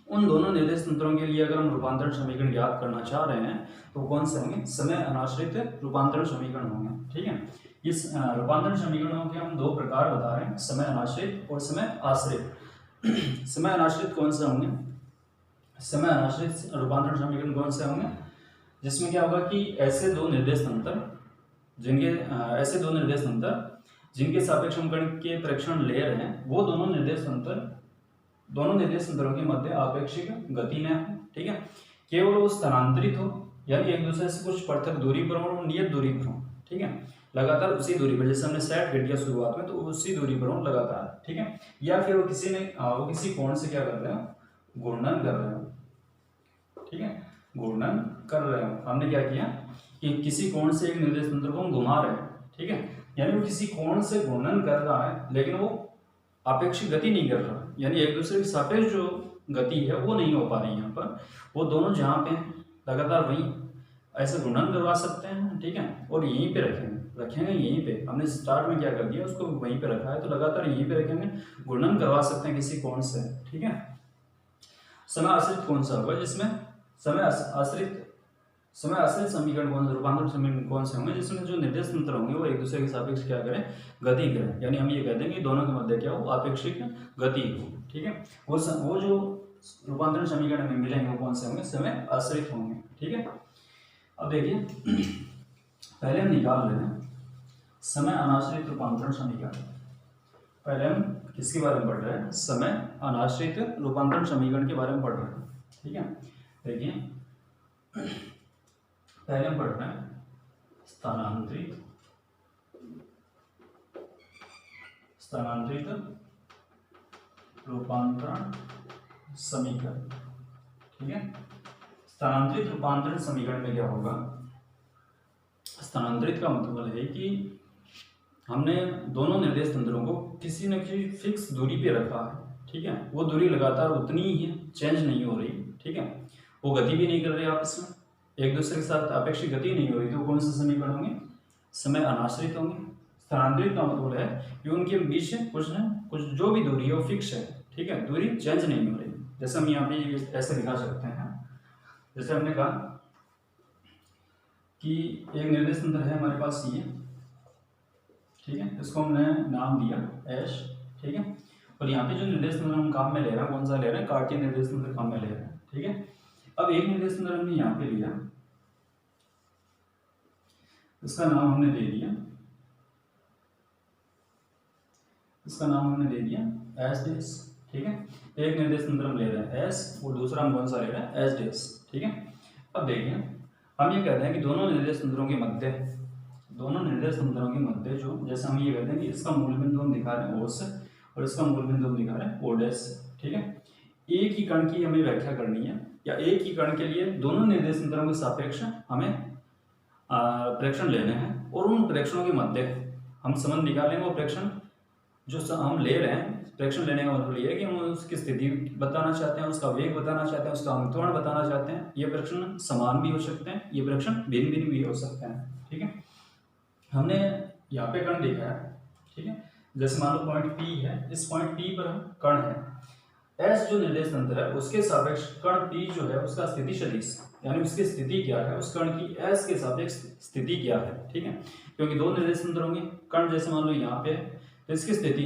उन दोनों निर्देश तंत्रों के लिए अगर हम रूपांतरण समीकरण ज्ञात करना चाह रहे हैं तो कौन से होंगे, समय अनाश्रित रूपांतरण समीकरण होंगे, ठीक है। इस रूपांतरण समीकरणों के हम दो प्रकार बता रहे हैं, समय अनाश्रित और समय आश्रित। समय अनाश्रित कौन से होंगे, समय अनाश्रित रूपांतरण समीकरण कौन से होंगे, जिसमें क्या होगा कि ऐसे दो निर्देश तंत्र जिनके सापेक्ष हम कण के परीक्षण ले रहे हैं वो दोनों निर्देश तंत्रों के मध्य आपेक्षिक गति न हो, ठीक है। केवल वो स्थानांतरित हो, यानी एक दूसरे से कुछ पृथक दूरी पर हो, नियत दूरी पर हो, ठीक है, लगातार उसी दूरी पर, जैसे हमने सेट कर दिया शुरुआत में तो उसी दूरी पर हो लगातार, ठीक है। या फिर वो किसी कोण से क्या कर रहे हो, घूर्णन कर रहे हो, ठीक है, घूर्णन कर रहे हो। हमने क्या किया कि किसी कोण से एक निर्देश तंत्र को हम घुमा रहे हैं, ठीक है, यानी वो किसी कोण से घूर्णन कर रहा है लेकिन वो आपेक्षिक गति नहीं कर रहा, यानी एक दूसरे के सापेक्ष जो गति है वो नहीं हो पा रही यहाँ पर। वो दोनों जहाँ पे लगातार वहीं ऐसे घूर्णन करवा सकते हैं, ठीक है, और यहीं पे रखेंगे यहीं पे। हमने स्टार्ट में क्या कर दिया, उसको वहीं पे रखा है तो लगातार यहीं पे रखेंगे, घूर्णन करवा सकते हैं किसी कोण से, ठीक है। समय आश्रित कौन सा होगा, जिसमें समय आश्रित समीकरण रूपांतरण समीकरण कौन से होंगे, जिसमें जो निर्देश तंत्र होंगे वो एक दूसरे के सापेक्ष क्या करें, गति करें, यानी हम ये कहते हैं कि दोनों के मध्य क्या हो, आपेक्षिक गति हो, ठीक है। वो जो रूपांतरण समीकरण में मिलेंगे वो कौन से होंगे, समय आश्रित होंगे, ठीक है। अब देखिए पहले हम निकाल रहे हैं समय अनाश्रित रूपांतरण समीकरण। पहले हम किसके बारे में पढ़ रहे हैं, समय अनाश्रित रूपांतरण समीकरण के बारे में पढ़ रहे हैं, ठीक है। देखिए पहले हम पढ़ रहे हैं स्थानांतरित रूपांतरण समीकरण, ठीक है। स्थानांतरित रूपांतरण समीकरण में क्या होगा, स्थानांतरित का मतलब है कि हमने दोनों निर्देश तंत्रों को किसी न किसी फिक्स दूरी पे रखा है, ठीक है, वो दूरी लगातार उतनी ही है, चेंज नहीं हो रही, ठीक है, वो गति भी नहीं कर रही आपस में, एक दूसरे के साथ अपेक्षित गति नहीं हो रही, तो कौन से समीकरण होंगे, समय अनाश्रित होंगे। स्थानांतरित का मतलब है कि उनके बीच कुछ जो भी दूरी है वो फिक्स है, ठीक है, दूरी चेंज नहीं हो रही। जैसे हम यहाँ पे ऐसे दिखा सकते हैं, जैसे हमने कहा कि एक निर्देश तंत्र है हमारे पास ये, ठीक है, इसको हमने नाम दिया एश, ठीक है, और यहाँ पे जो निर्देश तंत्र हम काम में ले रहे हैं कौन सा ले रहे हैं, कार्तीय निर्देश तंत्र काम में ले रहे हैं, ठीक है। अब एक निर्देश तंत्र हमने यहाँ पे लिया, इसका नाम हमने दे दिया एस डेस, ठीक है। एक निर्देश तंत्र हम ले रहे हैं एस और दूसरा हम कौन सा ले रहे हैं, एस डेस, ठीक है। अब देखिए हम ये कहते हैं कि दोनों निर्देश तंत्रों के मध्य जो, जैसे हम ये कहते हैं कि इसका मूल बिंदु हम दिखा रहे हैं ओ से और इसका मूल बिंदु हम दिखा रहे हैं ओ डैश से, ठीक है। एक ही कण की हमें व्याख्या करनी है, या एक ही कण के लिए दोनों निर्देश तंत्रों के सापेक्ष हमें प्रेक्षण लेने हैं, और उन प्रेक्षणों के मध्य हम संबंध निकालेंगे। वो प्रेक्षण जो हम ले रहे हैं, प्रेक्षण लेने का मतलब ये है कि हम उसकी स्थिति बताना चाहते हैं, उसका वेग बताना चाहते हैं, उसका अंतरण बताना चाहते हैं। ये प्रेक्षण समान भी हो सकते हैं, ये प्रेक्षण भिन्न भिन्न भी हो सकते हैं, ठीक है। हमने यहाँ पे कण देखा है, ठीक है, जैसे मान लो पॉइंट P है, इस पॉइंट P पर कण है, S जो निर्देश तंत्र है उसके सापेक्ष कण P जो है उसका स्थिति सदिश, यानी उसकी स्थिति क्या है, उस कण की S के सापेक्ष स्थिति क्या है, ठीक है। क्योंकि दो निर्देश तंत्र होंगे, कण जैसे मान लो यहाँ पे, तो इसकी स्थिति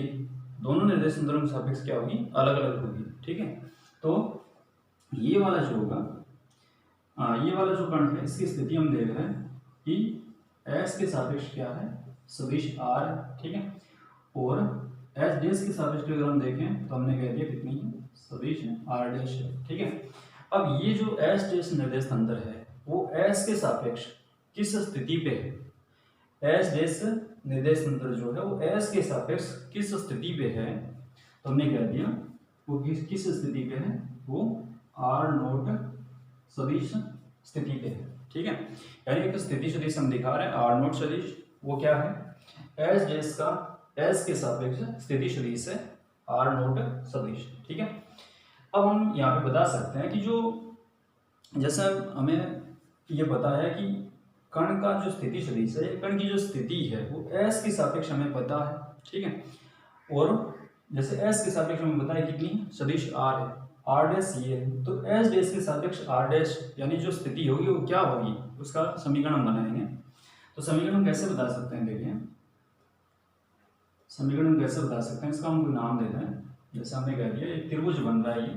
दोनों निर्देश तंत्रों के सापेक्ष क्या होगी, अलग अलग होगी, ठीक है। तो ये वाला जो होगा, ये वाला जो कण है इसकी स्थिति हम देख रहे हैं कि S के सापेक्ष क्या है, सदिश R, ठीक है, और S डैश के सापेक्ष अगर हम देखें तो हमने कह दिया कितनी है, सदिश R डैश है, ठीक है। अब ये जो S डैश निर्देश तंत्र है वो S के सापेक्ष किस स्थिति पे है, S डैश निर्देश तंत्र जो है वो S के सापेक्ष किस स्थिति पे है, तो हमने कह दिया वो किस स्थिति पे है, वो R नोट सदिश स्थिति पे है, ठीक है। यानी एक स्थिति सदिश हम दिखा रहे हैं आर नोट सदिश, वो क्या है एस डेस का एस के सापेक्ष स्थिति सदिश है आर नोट सदिश, ठीक है। अब हम यहाँ पे बता सकते हैं कि जो जैसे हमें ये पता है कि कण का जो स्थिति सदिश है, कण की जो स्थिति है वो एस के सापेक्ष हमें पता है, ठीक है। और जैसे एस के सापेक्ष हमें पता है कितनी सदिश आर है, आर डैश ये है, तो एस डैश के सापेक्ष आर डैश यानी जो स्थिति होगी वो क्या होगी, उसका समीकरण हम बनाएंगे। तो समीकरण हम कैसे बता सकते हैं, देखिए समीकरण हम कैसे बता सकते हैं, इसका हम कोई नाम देते हैं। जैसे हमने कह दिया एक त्रिभुज बन रहा है, ये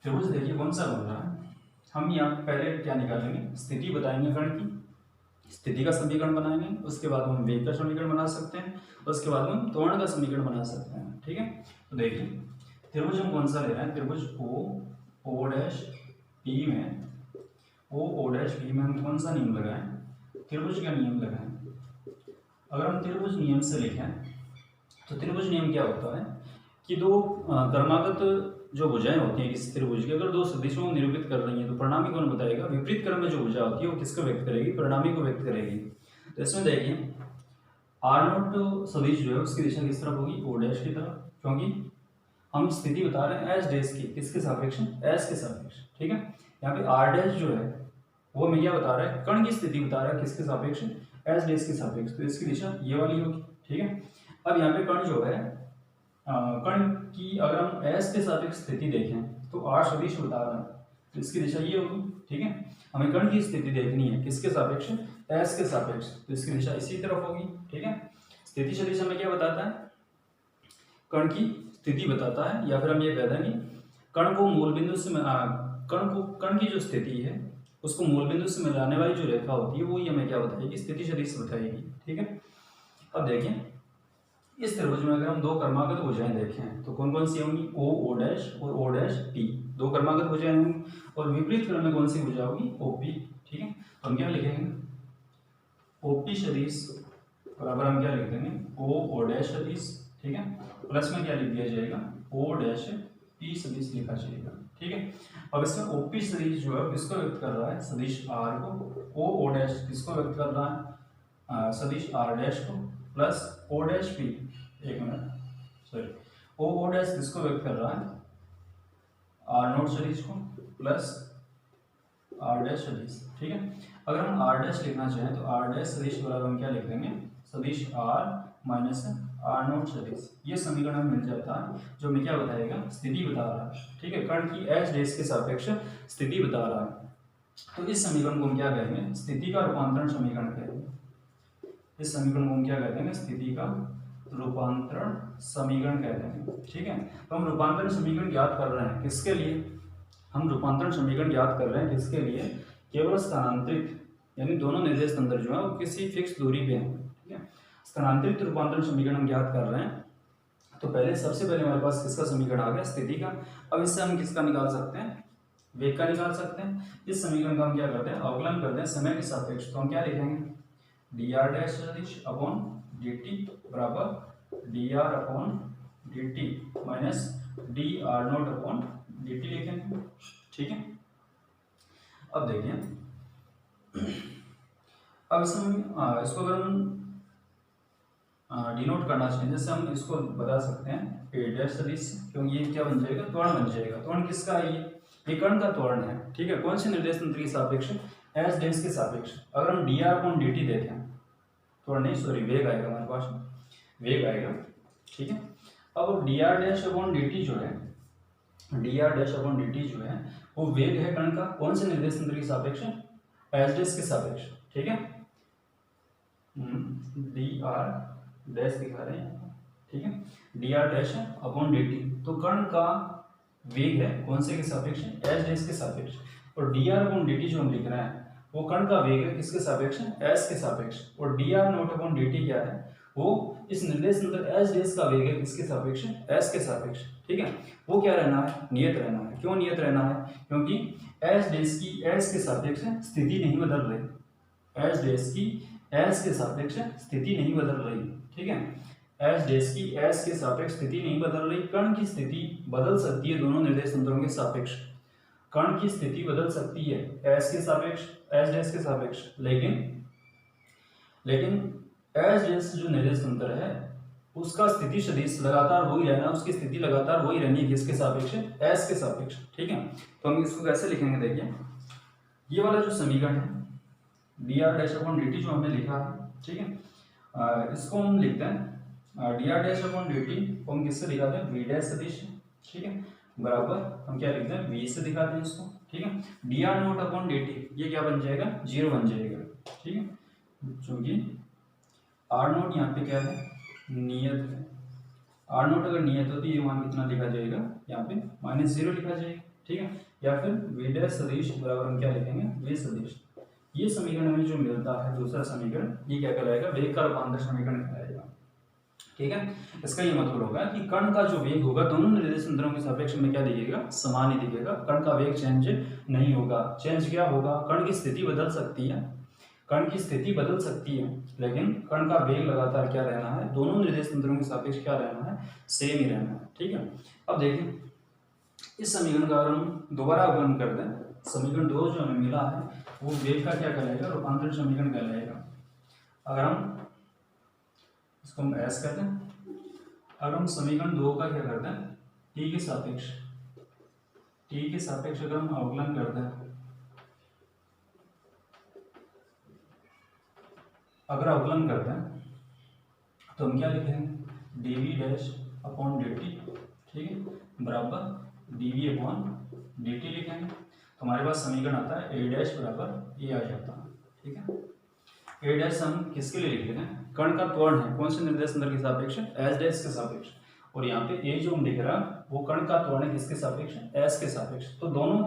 त्रिभुज देखिए कौन सा बन रहा है। हम यहाँ पहले क्या निकालेंगे, स्थिति बताएंगे कण की, स्थिति का समीकरण बनाएंगे, उसके बाद हम वेग का समीकरण बना सकते हैं, उसके बाद हम त्वरण का समीकरण बना सकते हैं, ठीक है। तो देखिए त्रिभुज हम कौन सा ले रहे हैं, त्रिभुज ओ डैश पी में ओ डैश पी में हम कौन सा नियम लगाएं, त्रिभुज का नियम लगाएं। अगर हम त्रिभुज नियम से लिखें तो त्रिभुज नियम क्या होता है कि दो क्रमागत जो भुजाएं होती हैं किसी त्रिभुज की, अगर दो सदिशों को निरूपित कर रही हैं तो परिणामी कौन बताएगा, विपरीत क्रम में जो भुजा होती है वो किसको व्यक्त करेगी, परिणामी को व्यक्त करेगी। तो इसमें देखिए आर नोट सदिश जो है उसकी दिशा किस तरफ होगी, ओ डैश की तरफ, क्योंकि हम स्थिति बता रहे हैं एस डैश की, किसके सापेक्ष, एस के सापेक्ष, ठीक है। यहाँ पे आर डैश जो है वो हमें क्या बता रहा है, कण की स्थिति बता रहा है किसके सापेक्ष, एस डैश के सापेक्ष, तो इसकी दिशा ये वाली होगी, ठीक है। अब यहाँ पे कण जो है कण की अगर हम एस के सापेक्ष स्थिति देखें तो आर सदिश बता रहा है, तो इसकी दिशा ये होगी, ठीक है। हमें कण की स्थिति देखनी है किसके सापेक्ष, एस के सापेक्ष, तो इसकी दिशा इसी तरफ होगी, ठीक है। स्थिति सदिश हमें क्या बताता है, कण की स्थिति बताता है, या फिर हम ये कह देंगे कण को मूल बिंदु से कण की जो स्थिति है उसको मूल बिंदु से मिलाने वाली जो रेखा होती है वो ही हमें क्या बताएगी, स्थिति सदिश बताएगी, ठीक है। अब देखें इस त्रिभुज में अगर हम दो क्रमागत भुजाएं देखें तो कौन कौन सी होंगी, ओ डैश और ओ डैश पी, दो क्रमागत भुजाएं होंगी, और विपरीत क्रम में कौन सी भुजा होगी, ओपी, ठीक है। तो हम क्या लिखेंगे, ओपी सदिश बराबर हम क्या लिख देंगे, ओ डैश सदिश, ठीक है, प्लस में क्या लिख दिया जाएगा, ओ डैश पी सदिश लिखा जाएगा, ठीक है। अब इसमें ओपी सदिश जो है किसको व्यक्त कर रहा है, सदिश आर को, ओ डैश किसको व्यक्त कर रहा है, सदिश आर डैश को, प्लस ओ डैश पी, एक मिनट सॉरी, ओ डैश किसको व्यक्त कर रहा है, आर नोट सदिश को, प्लस आर डैश सदिश, ठीक है। अगर हम आर डैश लिखना चाहें तो आर डैश सदिश बराबर हम क्या लिख देंगे, सदिश आर माइनस आर नोट सदिश, ये समीकरण हमें मिल जाता है जो हमें क्या बताएगा, स्थिति बता रहा है, ठीक है। कण की एस डैश के सापेक्ष स्थिति बता रहा है, तो इस समीकरण को हम क्या कहेंगे, स्थिति का रूपांतरण समीकरण कहेंगे। इस समीकरण को हम क्या कहते हैं, स्थिति का रूपांतरण समीकरण कहते हैं, ठीक है। तो हम रूपांतरण समीकरण ज्ञात कर रहे हैं किसके लिए, हम रूपांतरण समीकरण ज्ञात कर रहे हैं किसके लिए, केवल स्थानांतरित यानी दोनों निर्देश तंत्र जो है वो किसी फिक्स दूरी पे हैं, ठीक है। स्थानांतरित रूपांतरण समीकरण हम ज्ञात कर रहे हैं, तो पहले सबसे पहले हमारे पास किसका समीकरण आ गया, स्थिति का। अब इससे हम किसका निकाल सकते हैं, वेग का निकाल सकते हैं। इस समीकरण का हम क्या करते हैं, अवकलन करते हैं समय के सापेक्ष, तो हम क्या लिखेंगे, डी आर डैश सदिश अपॉन डी टी बराबर D R upon D T minus D R naught upon D T लिखेंगे, ठीक है। अब देखिए अब इसको अगर हम डिनोट करना चाहिए, जैसे हम इसको बता सकते हैं ए डैश सदिश, क्योंकि ये क्या बन जाएगा, त्वरण बन जाएगा। त्वरण किसका है, ये कण का त्वरण है, ठीक है। कौन से निर्देश तंत्र के सापेक्ष, एस डैश के सापेक्ष। अगर हम D R upon D T देखें, त्वरण नहीं सॉरी वेग आएगा हमारे पास, वेग आएगा, ठीक है। अब D R dash upon D T जो है, D R dash upon D T जो है वो वेग है कण का, कौन से निर्देश तंत्र के सापेक्ष, एस डैश के सापेक्ष, ठीक है। डी आर डैश दिखा रहे हैं, ठीक है, D R dash upon D T, तो कण का वेग है कौन से के सापेक्ष, एस डैश के सापेक्ष, और D R upon D T जो हम लिख रहे हैं वो कण का वेग है किसके सापेक्ष, एस के सापेक्ष, और D R naught upon D T क्या है, वो इस निर्देश तंत्र एस डैश का वेग है किसके सापेक्ष, एस के सापेक्ष, ठीक है। वो क्या रहना है, नियत रहना है। क्यों नियत रहना है, क्योंकि एस डैश की एस के सापेक्ष स्थिति नहीं बदल रही, एस डैश की एस के सापेक्ष स्थिति नहीं बदल रही, ठीक है। एस डैश की एस के सापेक्ष स्थिति नहीं बदल रही, कण की स्थिति बदल सकती है दोनों निर्देश तंत्रों के सापेक्ष। कण की स्थिति बदल सकती है एस के सापेक्ष, एस डैश के सापेक्ष, लेकिन एस डैश जो निर्देश तंत्र है उसका स्थिति सदिश लगातार वही रहना, उसकी स्थिति लगातार वही रहनी है किसके सापेक्ष, एस के सापेक्ष। ठीक है, तो हम इसको कैसे लिखेंगे, देखिए ये वाला जो समीकरण है D R dash upon D T जो हमने लिखा है, ठीक है, इसको हम लिखते हैं D R dash upon D T को हम किससे दिखाते हैं, वी डैश सदिश, ठीक है, बराबर हम क्या लिखते हैं, वी से दिखाते हैं इसको। ठीक है, D R naught upon D T ये क्या बन जाएगा, 0 बन जाएगा। ठीक है, क्योंकि आर नोट यहाँ पे क्या है, नियत है। आर नोट अगर नियत हो तो ये मान कितना लिखा जाएगा, यहाँ पे -0 लिखा जाएगा। ठीक है, या फिर वी डैश सदिश बराबर हम क्या लिखेंगे, वी सदिश। ये समीकरण हमें जो मिलता है दूसरा समीकरण, ये क्या कहलाएगा, वेग का रूपांतर समीकरण कहलाएगा। ठीक है, इसका ये मतलब होगा कि कण का जो वेग होगा दोनों निर्देश तंत्रों के सापेक्ष में क्या दिखेगा, समान ही दिखेगा। कण का वेग चेंज नहीं होगा। चेंज क्या होगा, कण की स्थिति बदल सकती है, कण की स्थिति बदल सकती है, लेकिन कण का वेग लगातार क्या रहना है, दोनों निर्देश तंत्रों के सापेक्ष क्या रहना है, सेम ही रहना है। ठीक है, अब देखिए इस समीकरण का अगर हम दोबारा अवकलन कर दें, समीकरण 2 जो हमें मिला है वो वेग का क्या कहलाएगा, रूपांतरण समीकरण कहलाएगा। अगर हम इसको हम एस कहते हैं, अगर हम समीकरण 2 का क्या करते हैं, टी के सापेक्ष, टी के सापेक्ष अगर हम अवकलन करते हैं, अगर अवकलन करते हैं तो हम क्या लिखेंगे, D we dash upon D T, ठीक है, बराबर D V upon D T लिखेंगे। तो हमारे पास समीकरण आता है ए डैश बराबर ए आ जाता है। ठीक है, ए डैश हम किसके लिए लिख रहे हैं, कण का त्वरण है, कौन से निर्देश तंत्र के सापेक्ष, एस डैश के सापेक्ष। और यहाँ पे ए जो हम लिख रहा है वो कण का त्वरण है किसके सापेक्ष, एस के सापेक्ष। तो दोनों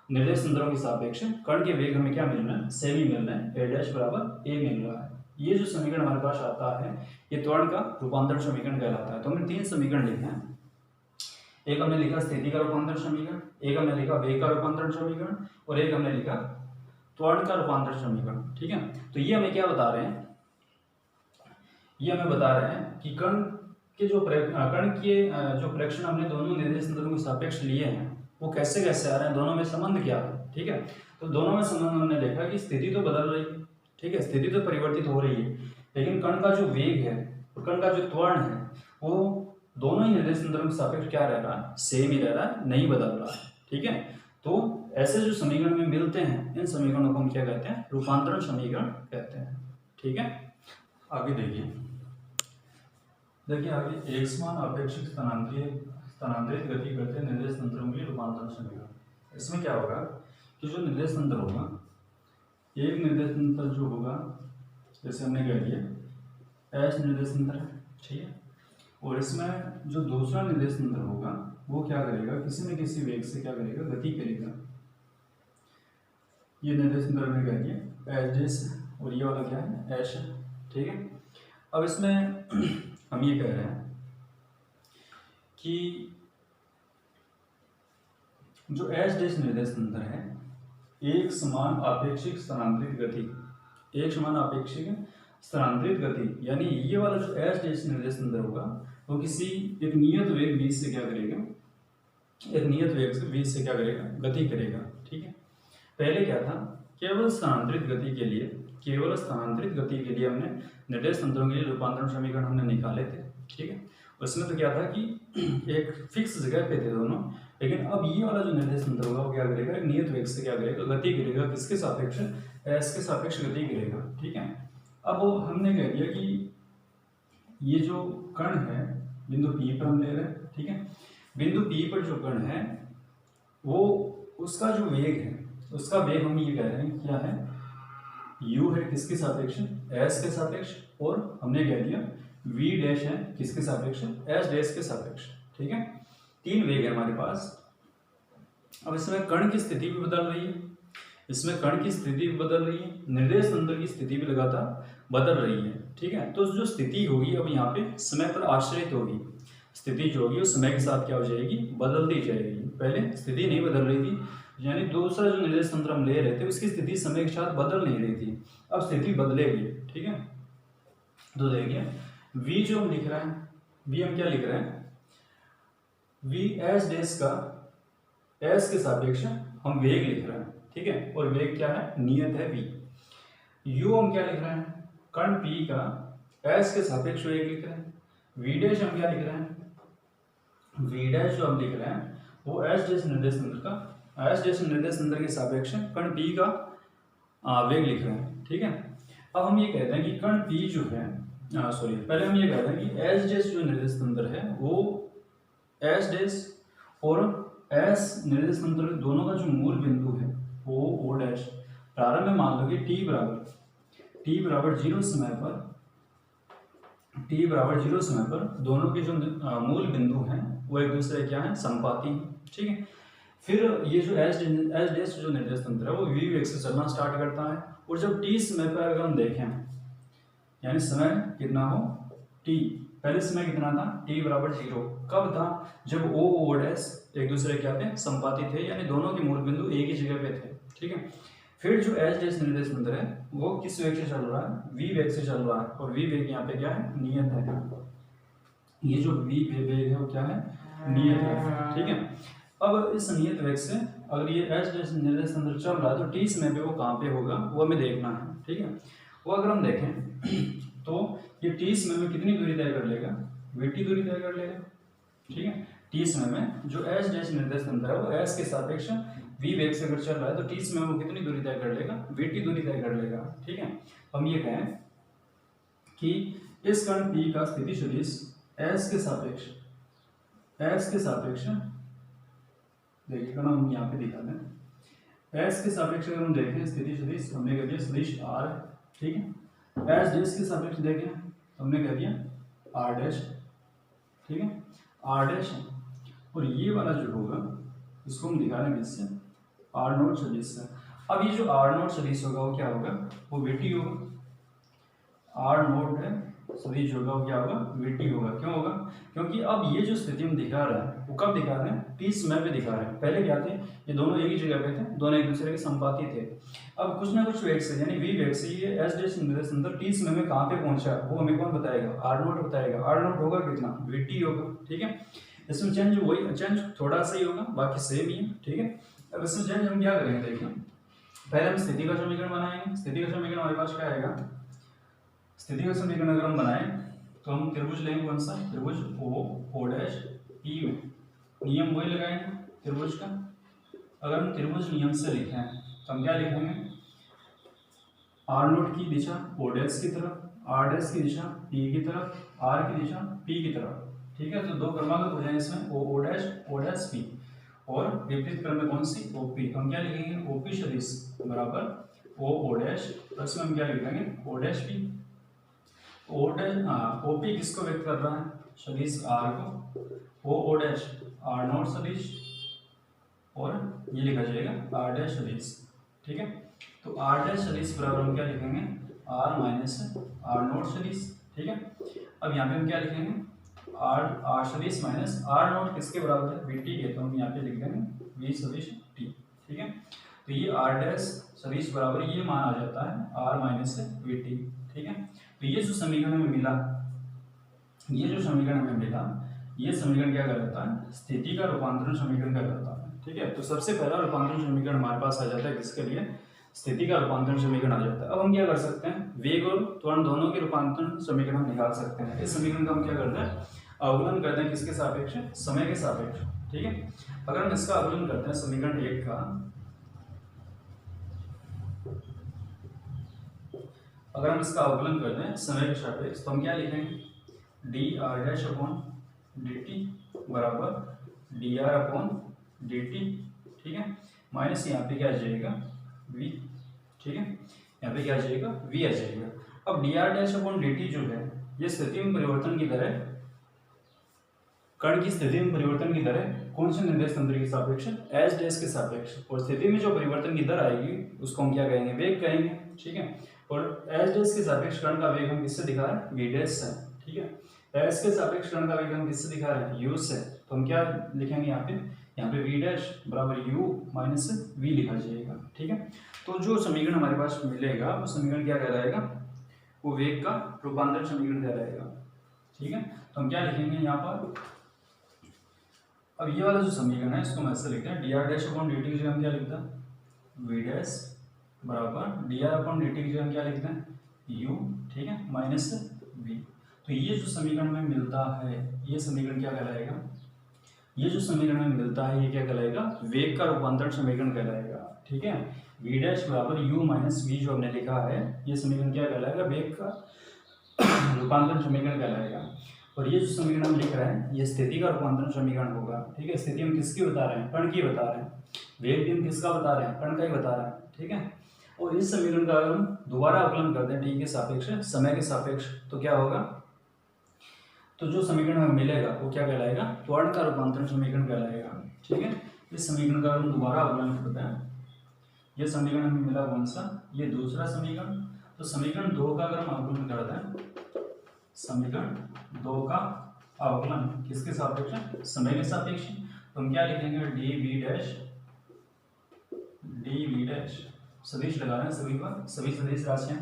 निर्देश तंत्रों के सापेक्ष कण के वेग हमें क्या मिल रहा है, सेम ही मिल रहे हैं, ए डैश बराबर ए मिल रहा है। ये जो समीकरण हमारे पास आता है ये त्वरण का रूपांतरण समीकरण कहलाता है। तो हमने 3 समीकरण लिखे हैं, एक हमने लिखा स्थिति का रूपांतरण समीकरण, एक हमने लिखा वेग का रूपांतरण समीकरण, और एक हमने लिखा त्वरण का रूपांतरण समीकरण। ठीक है, तो ये हमें क्या बता रहे हैं, ये हमें बता रहे हैं कि कण के जो प्रेक्षण हमने दोनों निर्देश तंत्रों के सापेक्ष लिए हैं वो कैसे कैसे आ रहे हैं, दोनों में संबंध क्या है। ठीक है, तो दोनों में संबंध हमने देखा कि स्थिति तो बदल रही है, ठीक है, स्थिति तो परिवर्तित हो रही है, लेकिन कण का जो वेग है और कण का जो त्वरण है वो दोनों ही निर्देश तंत्रों के सापेक्ष क्या रह रहा है, सेम ही रह रहा है, नहीं बदल रहा है। ठीक है, तो ऐसे जो समीकरण में मिलते हैं इन समीकरणों को हम क्या कहते हैं, रूपांतरण समीकरण कहते हैं। ठीक है, आगे देखिए आगे एक समान अपेक्षित स्थानांतरित गति करते निर्देश तंत्रों के रूपांतरण समीकरण। इसमें क्या होगा कि जो निर्देश तंत्र होगा, एक निर्देश तंत्र जो होगा जैसे हमने कह दिया एस निर्देश तंत्र है, ठीक है, और इसमें जो दूसरा निर्देश तंत्र होगा वो क्या करेगा, किसी न किसी वेग से क्या करेगा, गति करेगा। ये निर्देश तंत्र में कह दिया एस डैश और ये वाला क्या है, एस। ठीक है, अब इसमें हम ये कह रहे हैं कि जो एस डैश निर्देश तंत्र है एक समान आपेक्षिक स्थानांतरित गति, एक समान आपेक्षिक स्थानांतरित गति, यानी ये वाला जो एस डैश निर्देश तंत्र होगा वो किसी एक नियत वेग v से क्या करेगा, एक नियत वेग से v से क्या करेगा, गति करेगा। ठीक है, पहले क्या था, केवल स्थानांतरित गति के लिए, केवल स्थानांतरित गति के लिए हमने निर्देश तंत्रों के लिए रूपांतरण समीकरण हमने निकाले थे। ठीक है, उसमें तो क्या था कि एक फिक्स जगह पे थे दोनों, लेकिन अब ये वाला जो निर्देश तंत्र होगा वो क्या करेगा, एक नियत वेग से क्या करेगा, गति करेगा, किसके सापेक्ष, एस के सापेक्ष गति करेगा। ठीक है, अब हमने कह दिया कि ये जो कण है बिंदु P पर हम ले रहे हैं। ठीक है, बिंदु P पर जो कण है वो उसका जो वेग है, उसका वेग हम ये कह रहे हैं क्या है, u है किसके सापेक्ष, s के सापेक्ष, और हमने कह दिया v डैश है किसके सापेक्ष, s डैश के सापेक्ष। ठीक है, 3 वेग है हमारे पास। अब इसमें कण की स्थिति भी बदल रही है, इसमें कण की स्थिति भी बदल रही है, निर्देश तंत्र की स्थिति भी लगातार बदल रही है। ठीक है, तो जो स्थिति होगी अब यहाँ पे समय पर आश्रित होगी, स्थिति जो होगी वो समय के साथ क्या हो जाएगी, बदलती जाएगी। पहले स्थिति नहीं बदल रही थी, यानी दूसरा जो निर्देश तंत्र हम ले रहे थे उसकी स्थिति समय के साथ बदल नहीं रही थी, अब स्थिति बदलेगी। ठीक है, तो देखिए v जो हम लिख रहे हैं, v हम क्या लिख रहे हैं, v एस डैश का s के सापेक्ष हम वेग लिख रहे हैं, ठीक है, और वेग क्या है, नियत है v। u हम क्या लिख रहे हैं, कण p का s के सापेक्ष वेग लिख रहे हैं। v डैश हम क्या लिख रहे हैं, v डैश जो हम लिख रहे हैं वो s डैश निर्देश तंत्र का, s डैश निर्देश तंत्र के सापेक्ष कण p का वेग लिख रहे हैं, ठीक है। अब हम ये कहते हैं कि कण p जो है, सॉरी, पहले हम ये कहते हैं कि s डैश जो निर्देश तंत्र है वो s डैश और s निर्देश तंत्र दोनों का जो मूल बिंदु है वो o डैश प्रारंभ में मान लो कि t बराबर 0 समय पर दोनों के जो मूल बिंदु हैं वो एक दूसरे क्या है, संपाती हैं, ठीक है। फिर ये जो एस डैश जो निर्देश तंत्र है वो v वेग से चलना स्टार्ट करता है, और जब t समय पर अगर हम देखें, यानी समय कितना हो t, पहले समय कितना था, t बराबर 0, कब था, जब o डैश एक दूसरे क्या थे, संपाती थे, यानी दोनों के मूल बिंदु एक ही जगह पे थे, ठीक है। फिर जो एस डैश निर्देश तंत्र है वो किस वेग से चल रहा है, v वेग से चल रहा है, और v वेग यहाँ पे क्या है, नियत है। ये जो v वेग है वो क्या है, नियत है, ठीक है। अब इस नियत वेग से अगर ये एस डैश निर्देश तंत्र चल रहा है तो t समय पे वो कहाँ पे होगा वो हमें देखना है, ठीक है। वो अगर हम देखें तो ये t समय में कितनी दूरी तय कर लेगा, vt दूरी तय कर लेगा, ठीक है। t समय में जो एस डैश निर्देश तंत्र है वो s के सापेक्ष v वेग से अगर चल रहा है तो t समय में वो कितनी दूरी तय कर लेगा, vt दूरी तय कर लेगा, ठीक है। हम ये कहें कि इस कण p का स्थिति सदिश s के सापेक्ष देखिए कण हम यहाँ पे दिखा दें, s के सापेक्ष अगर हम देखें स्थिति सदिश, हमने कह दिया सदिश r, ठीक है। s डैश के सापेक्ष देखें हमने कह दिया r डैश, ठीक है, r डैश, और ये वाला जो होगा इसको हम दिखा रहे हैं किससे, r नोट सदिश से। अब ये जो r नोट सदिश होगा वो क्या होगा, वो vt होगा, r नोट है सदिश होगा वो क्या होगा, vt होगा। क्यों होगा, क्योंकि अब ये जो स्थिति हम दिखा रहे हैं वो कब दिखा रहे हैं, t समय पे दिखा रहे हैं। पहले क्या थे, ये दोनों एक ही जगह पे थे, दोनों एक दूसरे के संपाती थे। अब कुछ ना कुछ वेग से यानी v वेग से ये s डैश निर्देश तंत्र t समय में कहाँ पे पहुंचा वो हमें कौन बताएगा, r नोट बताएगा। r नोट होगा कितना, vt होगा, ठीक है। इसमें चेंज वही, चेंज थोड़ा सा ही होगा, बाकी सेम ही है, ठीक है। अब इसमें चेंज हम क्या करेंगे, देखिए पहले हम स्थिति का समीकरण बनाएंगे। स्थिति का समीकरण हमारे पास क्या आएगा, स्थिति का समीकरण अगर हम बनाएं तो हम त्रिभुज लेंगे, कौन सा, त्रिभुज o डैश p में नियम वही लगाएंगे त्रिभुज का। अगर हम त्रिभुज नियम से लिखें तो हम क्या लिखेंगे, r नोट की दिशा o डैश की तरफ, r डैश की दिशा p की तरफ, r की दिशा p की तरफ, ठीक है। तो दो क्रमांक हो जाए इसमें o डैश p, और विपरीत क्रम में कौन सी, OP। हम क्या लिखेंगे, OP सदिश बराबर o डैश प्लस में हम क्या लिखेंगे, o dash p। o dash OP किसको व्यक्त कर रहा है, सदिश r को, o डैश r नोट सदिश, और ये लिखा जाएगा r डैश सदिश, ठीक है। तो r डैश सदिश बराबर हम क्या लिखेंगे, r माइनस r नोट सदिश, ठीक है। अब यहाँ पे हम क्या लिखेंगे, r सदिश माइनस r नोट किसके बराबर है, vt के, तो हम यहाँ पे लिख देंगे v सदिश t, ठीक है। तो ये r डैश सदिश बराबर ये मान आ जाता है r माइनस vt, ठीक है। तो ये जो समीकरण हमें मिला, ये समीकरण क्या कहलाता है, स्थिति का रूपांतरण समीकरण कहलाता है, ठीक है। तो सबसे पहला रूपांतरण समीकरण हमारे पास आ जाता है किसके लिए, स्थिति का रूपांतरण समीकरण आ जाता है। अब हम क्या कर सकते हैं, वेग और त्वरण दोनों के रूपांतरण समीकरण हम निकाल सकते हैं। इस समीकरण का हम क्या करते हैं, अवकलन करते हैं किसके सापेक्ष, समय के सापेक्ष, ठीक है। अगर हम इसका अवकलन करते हैं समीकरण 1 का, अगर हम इसका अवकलन करते हैं समय के सापेक्ष तो हम क्या लिखेंगे, dr डैश अपॉन dt बराबर dr अपॉन dt, ठीक है, माइनस यहाँ पे क्या आ जाएगा v, ठीक है, यहाँ पे क्या आ जाएगा v आ जाएगा। अब dr डैश अपॉन dt जो है ये स्थिति में परिवर्तन की दर है, कण की स्थिति में परिवर्तन की दर है कौन से निर्देश तंत्र के सापेक्ष, एस डैश के सापेक्ष, और स्थिति में जो परिवर्तन की दर आएगी उसको हम क्या कहेंगे, वेग कहेंगे, ठीक है। और एस डैश के सापेक्ष कण का वेग हम किससे दिखा रहे हैं, v डैश से, ठीक है। एस के सापेक्ष कण का वेग हम किससे दिखा रहे हैं, u से, तो हम क्या लिखेंगे यहाँ पे v डैश बराबर u माइनस v लिखा जाएगा, ठीक है। तो जो समीकरण हमारे पास मिलेगा वो समीकरण क्या कहलाएगा, वो वेग का रूपांतरण समीकरण कहलाएगा, ठीक है। तो हम क्या लिखेंगे यहाँ पर, अब ये वाला जो समीकरण है इसको हम ऐसे लिखते हैं D R dash upon D T की जगह हम क्या लिखते हैं वी डैश बराबर D R upon D T की जगह हम क्या लिखते हैं यू, ठीक है, माइनस वी। तो ये जो समीकरण में मिलता है ये समीकरण क्या कहलाएगा, ये जो समीकरण में मिलता है ये क्या कहलाएगा, वेग का रूपांतरण समीकरण कहलाएगा, ठीक है। वी डैश बराबर यू माइनस वी जो हमने लिखा है ये समीकरण क्या कहलाएगा, वेग का रूपांतरण समीकरण कहलाएगा। और ये जो समीकरण हम लिख रहे हैं ये स्थिति का रूपांतरण समीकरण होगा, ठीक है। स्थिति हम किसकी बता रहे हैं, कण की बता रहे हैं। वेग भी हम किसका बता रहे हैं, कण का ही बता रहे हैं, ठीक है। और इस समीकरण का अगर हम दोबारा आकलन करते हैं टी के सापेक्ष समय के सापेक्ष तो क्या होगा, तो जो समीकरण हमें मिलेगा वो क्या कहलाएगा, त्वरण का रूपांतरण समीकरण कहलाएगा, ठीक है। इस समीकरण का हम दोबारा आकलन करते हैं, ये समीकरण हमें मिला कौन सा, ये दूसरा समीकरण। तो समीकरण 2 का अगर हम आकलन करते हैं, समीकरण 2 का अवकलन किसके सापेक्ष है, समय के सापेक्ष। तो हम क्या लिखेंगे डी वी डैश सदिश लगा रहे हैं सभी पर, सभी सदिश राशियां,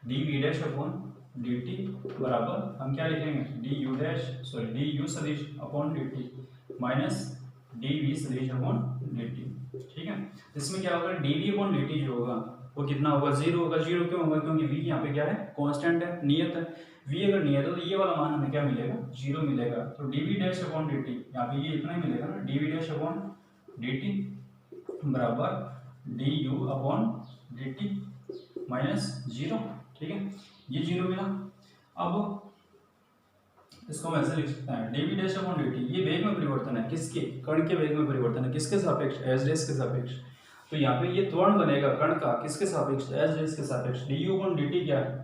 D we dash upon D T बराबर हम क्या लिखेंगे डी यू सदिश upon D T minus D V सदिश अपॉन डी टी, ठीक है। इसमें क्या होगा D V upon D T जो होगा वो कितना होगा, जीरो होगा। जीरो क्यों होगा, क्योंकि वी यहाँ पे क्या है, कांस्टेंट है, नियत है। वी अगर नियत है तो ये वाला मान हमें क्या मिलेगा, जीरो मिलेगा। तो d we dash upon D t यहाँ पे ये इतना ही मिलेगा ना, d we dash upon D T बराबर d u upon D T minus zero, ठीक है, ये जीरो मिला। अब इसको हम ऐसे लिख सकते हैं D we dash upon D T, ये वेग में परिवर्तन है, किसके, कण के वेग में परिवर्तन है, किसके सापेक्ष, एस डैश के सापेक्ष। तो यहाँ पे ये त्वरण बनेगा कण का किसके सापेक्ष, एस डैश के सापेक्ष। D u upon D T क्या है,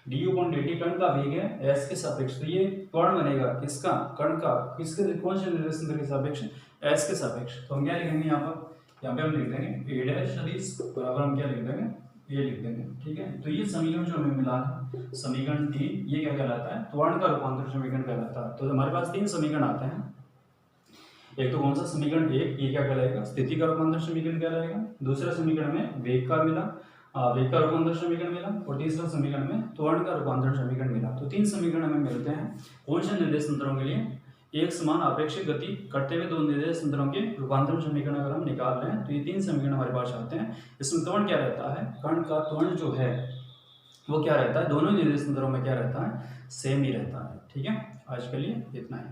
D u upon D T कण का वेग है एस के सापेक्ष, तो ये त्वरण बनेगा किसका, कण का, किसके, कौन से निर्देशांक तंत्र के सापेक्ष, एस के सापेक्ष। तो हम क्या लिखेंगे यहाँ पे हम लिख देंगे ए डैश सदिश बराबर हम क्या लिख देंगे, ये लिख देंगे, ठीक है। तो ये समीकरण जो हमें मिला है समीकरण 3 ये क्या कहलाता है, त्वरण का रूपांतरण समीकरण कहलाता है। तो हमारे पास 3 समीकरण आते हैं, एक तो कौन सा समीकरण 1 ये क्या कहलाएगा, स्थिति का रूपांतरण समीकरण कहलाएगा। दूसरा समीकरण में वेग का मिला, वेग का रूपांतरण समीकरण मिला। और तीसरा समीकरण में त्वरण का रूपांतरण समीकरण मिला। तो 3 समीकरण हमें मिलते हैं कौन से निर्देश तंत्रों के लिए, एक समान अपेक्षित गति करते हुए 2 निर्देश तंत्रों के रूपांतरण समीकरण अगर हम निकाल रहे हैं तो ये 3 समीकरण हमारे पास आते हैं। इसमें त्वरण क्या रहता है, कण का त्वरण जो है वो क्या रहता है, दोनों निर्देश तंत्रों में क्या रहता है, सेम ही रहता है, ठीक है। आज के लिए इतना ही।